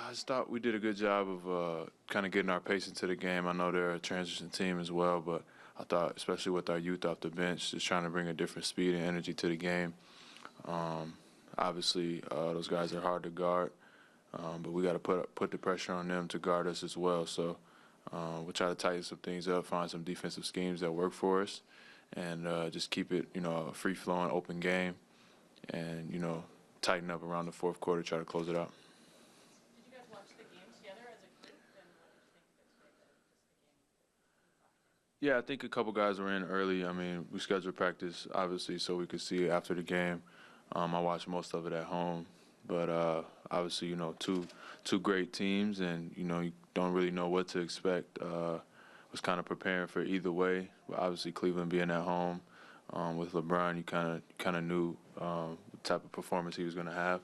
I just thought we did a good job of kind of getting our pace into the game. I know they're a transition team as well, but I thought, especially with our youth off the bench, just trying to bring a different speed and energy to the game. Um, Obviously, those guys are hard to guard, but we got to put the pressure on them to guard us as well. So we'll try to tighten some things up, find some defensive schemes that work for us, and just keep it, a free-flowing, open game, and tighten up around the fourth quarter, try to close it out. Did you guys watch the game together as a group, and what did you think of it today, the game? Yeah, I think a couple guys were in early. I mean, we scheduled practice, obviously, so we could see it after the game. I watched most of it at home. But obviously, two great teams, and, you don't really know what to expect. Was kind of preparing for either way. But obviously, Cleveland being at home with LeBron, you kind of knew the type of performance he was going to have.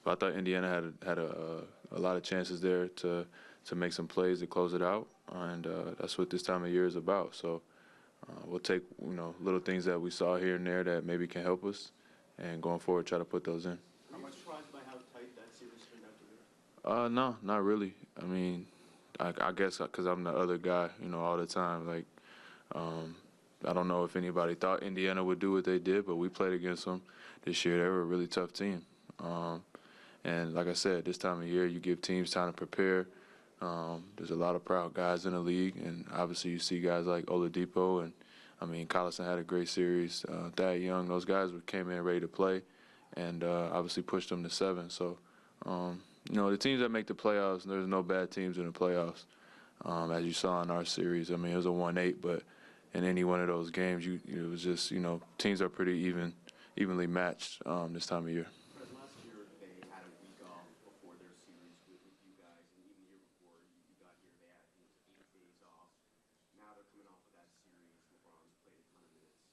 But I thought Indiana had a lot of chances there to make some plays to close it out, and that's what this time of year is about. So we'll take little things that we saw here and there that maybe can help us, and going forward try to put those in. Are you surprised by how tight that series turned out to be? No, not really. I mean, I guess because I'm the other guy, all the time. Like, I don't know if anybody thought Indiana would do what they did, but we played against them this year. They were a really tough team. And like I said, this time of year, you give teams time to prepare. There's a lot of proud guys in the league, and obviously you see guys like Oladipo, and I mean, Collison had a great series. Thad Young, those guys came in ready to play, and obviously pushed them to 7. So, the teams that make the playoffs, there's no bad teams in the playoffs. As you saw in our series, I mean, it was a 1-8, but in any one of those games, it was just, teams are pretty evenly matched this time of year. Last year they had a week off before their series with you guys, and even the year before you got here, they had 8 days off. Now they're coming off of that series. LeBron's played a ton of minutes.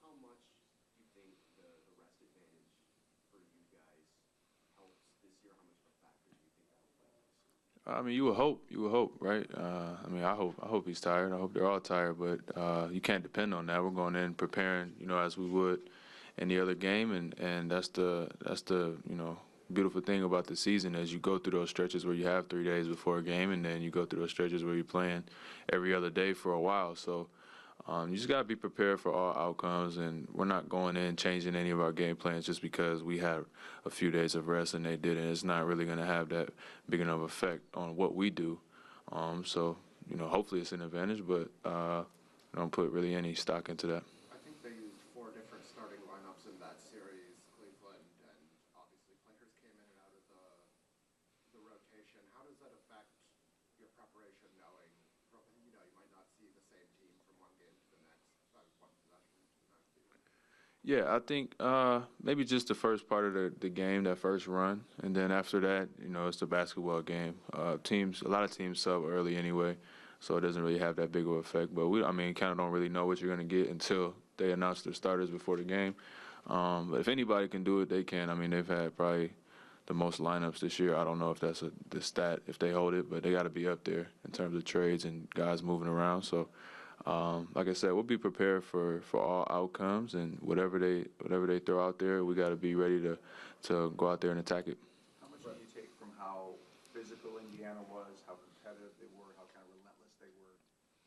How much do you think the rest advantage for you guys helps this year? How much of a factor do you think that will play this year? I mean, you would hope, right? I mean, I hope he's tired. I hope they're all tired, but you can't depend on that. We're going in preparing, as we would any other game, and that's the beautiful thing about the season is you go through those stretches where you have 3 days before a game, and then you go through those stretches where you're playing every other day for a while. So you just got to be prepared for all outcomes, and we're not going in changing any of our game plans just because we had a few days of rest and they didn't. It's not really going to have that big enough effect on what we do. So, hopefully it's an advantage, but I don't put really any stock into that. I think they used 4 different starting lineups in that series, Cleveland, and obviously players came in and out of the rotation. How does that affect your preparation, knowing you might not see the same team from one game to the next, one possession to the next even? Yeah, I think maybe just the first part of the game, that first run, and then after that, it's the basketball game. A lot of teams sub early anyway, so it doesn't really have that big of an effect. But kind of don't really know what you're going to get until they announce their starters before the game. But if anybody can do it, they can. I mean, they've had probably the most lineups this year. I don't know if that's the stat if they hold it, but they got to be up there in terms of trades and guys moving around. So. Like I said, we'll be prepared for all outcomes, and whatever they throw out there, we got to be ready to go out there and attack it. How much do you take from how physical Indiana was, how competitive they were, how kind of relentless they were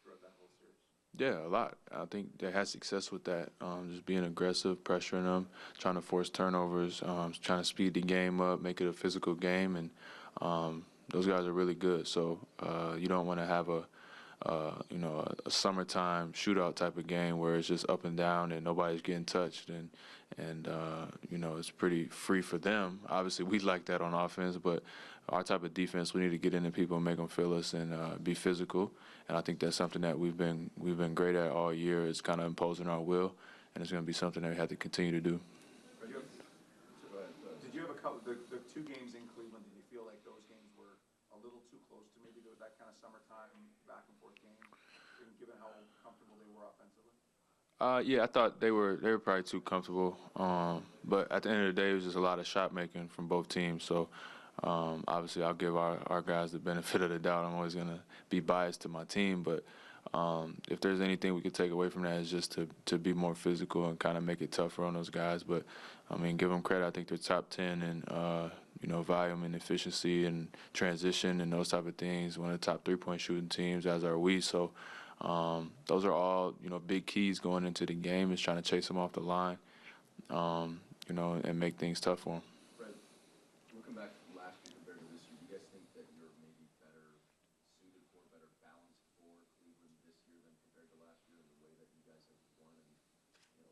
throughout that whole series? Yeah, a lot. I think they had success with that, just being aggressive, pressuring them, trying to force turnovers, trying to speed the game up, make it a physical game, and those guys are really good. So you don't want to have a summertime shootout type of game where it's just up and down and nobody's getting touched, and it's pretty free for them. Obviously, we like that on offense, but our type of defense, we need to get into people and make them feel us and be physical. And I think that's something that we've been great at all year. Is kind of imposing our will, and it's going to be something that we have to continue to do. Did you have a couple the 2 games in Cleveland? Did you feel like those games were a little too close to maybe that kind of summertime back and forth game, given how comfortable they were offensively? Yeah, I thought they were probably too comfortable. But at the end of the day, it was just a lot of shot making from both teams. So obviously, I'll give our guys the benefit of the doubt. I'm always gonna be biased to my team, but if there's anything we could take away from that, is just to be more physical and kind of make it tougher on those guys. But I mean, give them credit. I think they're top 10 in volume and efficiency and transition and those type of things. One of the top three-point shooting teams, as are we. So those are all, big keys going into the game, is trying to chase them off the line, and make things tough for them. Fred, looking back from last year compared to this year, do you guys think that you're maybe better suited for, better balanced for Cleveland this year than compared to last year in the way that you guys have won and,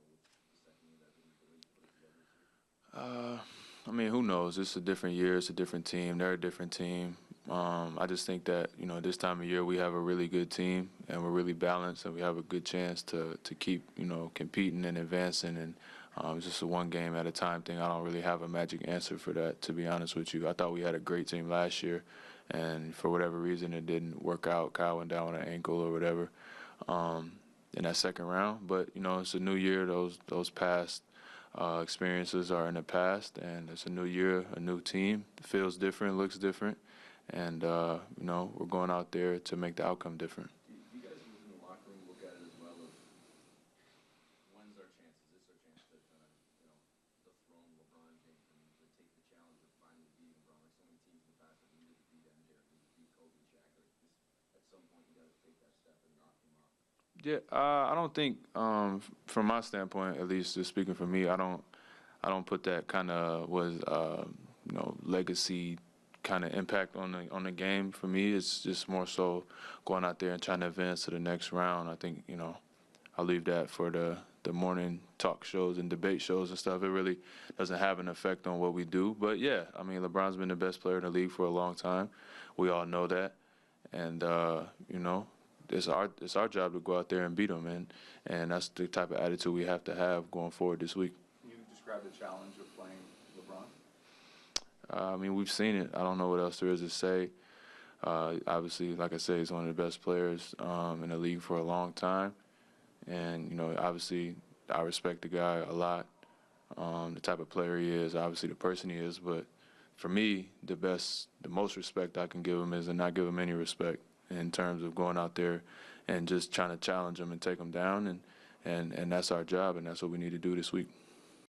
with the second year that didn't really put it together this year? Who knows? It's a different year. It's a different team. They're a different team. I just think that, this time of year we have a really good team and we're really balanced and we have a good chance to keep, competing and advancing. And it's just a one game at a time thing. I don't really have a magic answer for that, to be honest with you. I thought we had a great team last year, and for whatever reason it didn't work out. Kyle went down with an ankle or whatever in that second round. But, it's a new year. Those past experiences are in the past, and it's a new year, a new team. It feels different, looks different, and we're going out there to make the outcome different. Do you guys within the locker room look at it as well of when's our chance? Is this our chance to kind of, dethrone LeBron James and to take the challenge of finally beating LeBron? Like so many teams in the past have needed to beat MJ, needed to beat Kobe and Shaq. Like this, at some point you got to take that step and knock him off. Yeah, I don't think, from my standpoint, at least just speaking for me, I don't put that kind of legacy kind of impact on the game. For me, it's just more so going out there and trying to advance to the next round. I think I'll leave that for the morning talk shows and debate shows and stuff. It really doesn't have an effect on what we do. But yeah, LeBron's been the best player in the league for a long time. We all know that, and it's our job to go out there and beat them, and that's the type of attitude we have to have going forward this week. Can you describe the challenge of playing LeBron? We've seen it. I don't know what else there is to say. Obviously, like I say, he's one of the best players in the league for a long time, and obviously, I respect the guy a lot. The type of player he is, obviously the person he is, but for me, the most respect I can give him is to not give him any respect, in terms of going out there and just trying to challenge him and take him down, and that's our job, and that's what we need to do this week.